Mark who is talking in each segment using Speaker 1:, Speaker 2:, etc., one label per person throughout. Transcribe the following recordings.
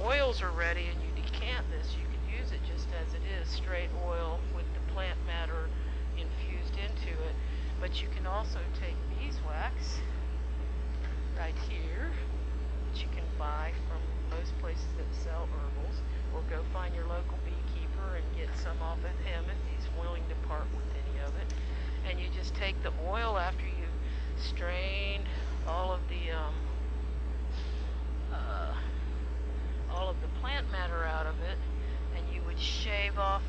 Speaker 1: oils are ready and you decant this, you can use it just as it is, straight oil with the plant matter infused into it. But you can also take beeswax right here, which you can buy from most places that sell herbals, or go find your local beekeeper and get some off of him if he's willing to part with any of it. And you just take the oil after you've strained all of the plant matter out of it, and you would shave off,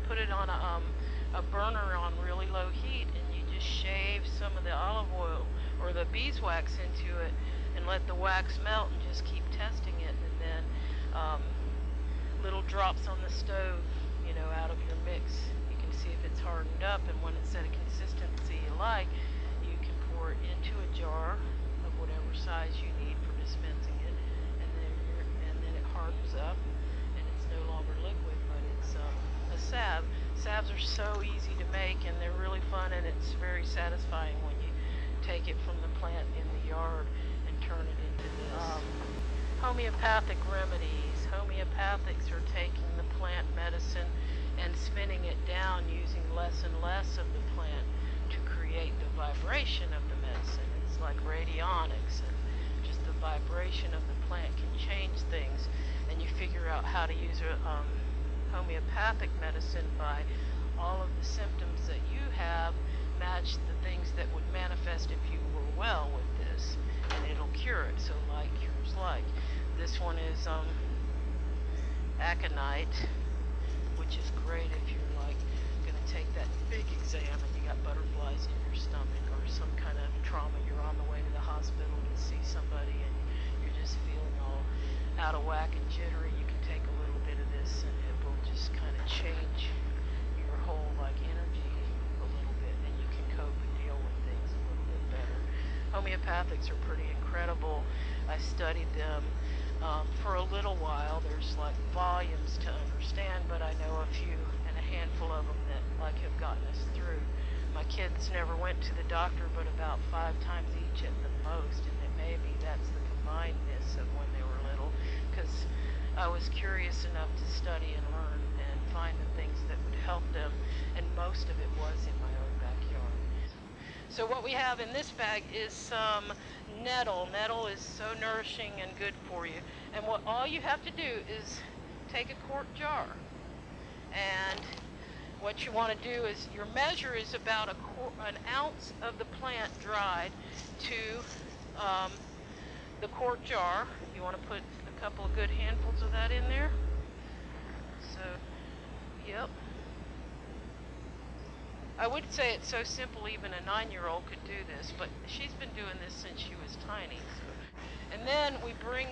Speaker 1: put it on a burner on really low heat, and you just shave some of the olive oil or the beeswax into it and let the wax melt and just keep testing it. And then little drops on the stove, you know, out of your mix. You can see if it's hardened up, and when it's at a consistency you like, you can pour it into a jar of whatever size you need for dispensing it, and then it hardens up and it's no longer liquid, but it's a salve. Salves are so easy to make, and they're really fun, and it's very satisfying when you take it from the plant in the yard and turn it into this. Homeopathic remedies. Homeopathics are taking the plant medicine and spinning it down using less and less of the plant to create the vibration of the medicine. It's like radionics, and just the vibration of the plant can change things, and you figure out how to use a homeopathic medicine by all of the symptoms that you have match the things that would manifest if you were well with this, and it'll cure it. So like cures like. This one is aconite, which is great if you're like going to take that big exam and you got butterflies in your stomach or some kind of trauma. You're on the way to the hospital to see somebody and you're just feeling all out of whack and jittery. You can take a little bit of this and it will just kind of change your whole like energy a little bit, and you can cope and deal with things a little bit better. Homeopathics are pretty incredible. I studied them for a little while. There's like volumes to understand, but I know a few and a handful of them that like have gotten us through. My kids never went to the doctor but about 5 times each at the most, and it maybe that's the combinedness of when they were little, because I was curious enough to study and learn and find the things that would help them, and most of it was in my own backyard. So what we have in this bag is some nettle. Nettle is so nourishing and good for you. And what all you have to do is take a quart jar, and what you want to do is your measure is about an ounce of the plant dried to the quart jar. You want to put a couple of good handfuls of that in there. So, yep. I would say it's so simple even a 9-year-old could do this, but she's been doing this since she was tiny. So. And then we bring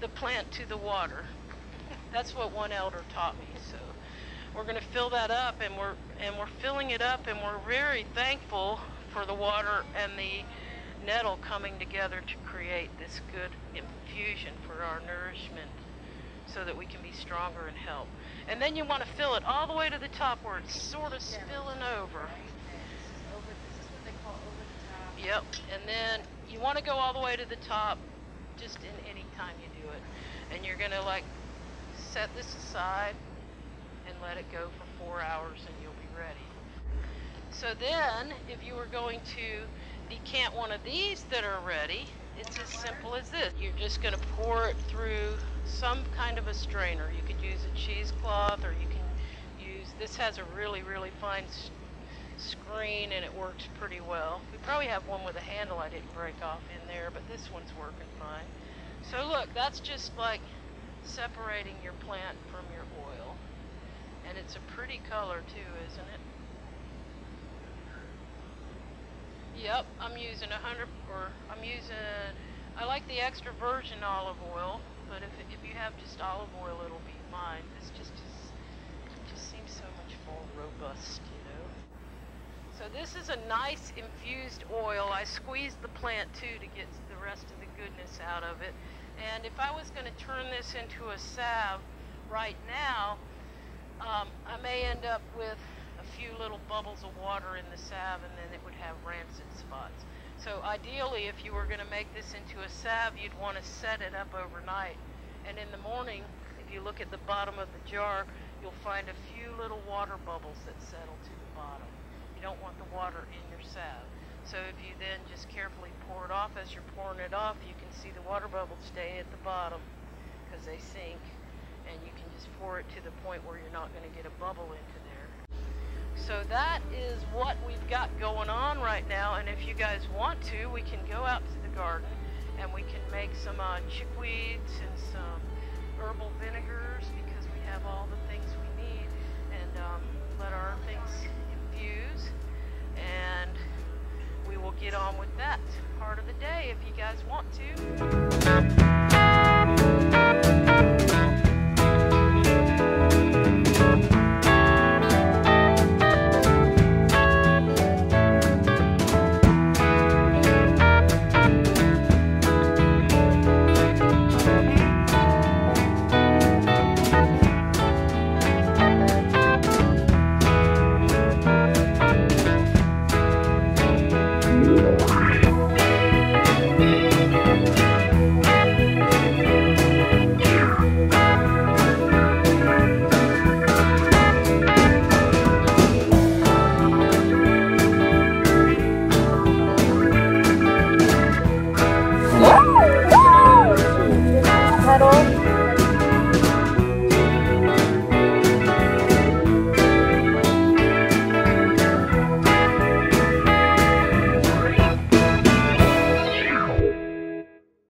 Speaker 1: the plant to the water. That's what one elder taught me. So we're going to fill that up, and we're filling it up, and we're very thankful for the water and the nettle coming together to create this good infusion for our nourishment, so that we can be stronger and help. And then you want to fill it all the way to the top where it's sort of spilling over.
Speaker 2: This is what they call over the top.
Speaker 1: Yep. And then you want to go all the way to the top just in any time you do it. And you're going to like set this aside and let it go for 4 hours, and you'll be ready. So then if you were going to decant one of these that are ready, it's as simple as this. You're just going to pour it through some kind of a strainer. You could use a cheesecloth, or you can use, this has a really, really fine screen, and it works pretty well. We probably have one with a handle I didn't break off in there, but this one's working fine. So look, that's just like separating your plant from your oil. And it's a pretty color too, isn't it? Yep, I'm using I like the extra virgin olive oil, but if you have just olive oil, it'll be fine. This just seems so much more robust, you know. So this is a nice infused oil. I squeezed the plant too to get the rest of the goodness out of it. And if I was going to turn this into a salve right now, I may end up with a few little bubbles of water in the salve, and then it would have rancid spots. So ideally, if you were going to make this into a salve, you'd want to set it up overnight And in the morning, if you look at the bottom of the jar, you'll find a few little water bubbles that settle to the bottom. You don't want the water in your salve. So if you then just carefully pour it off, as you're pouring it off, you can see the water bubbles stay at the bottom because they sink, and you can just pour it to the point where you're not going to get a bubble into there. So that is what we've got going on right now, and if you guys want to, we can go out to the garden and we can make some chickweeds and some herbal vinegars, because we have all the things we need, and let our things infuse, and we will get on with that part of the day if you guys want to.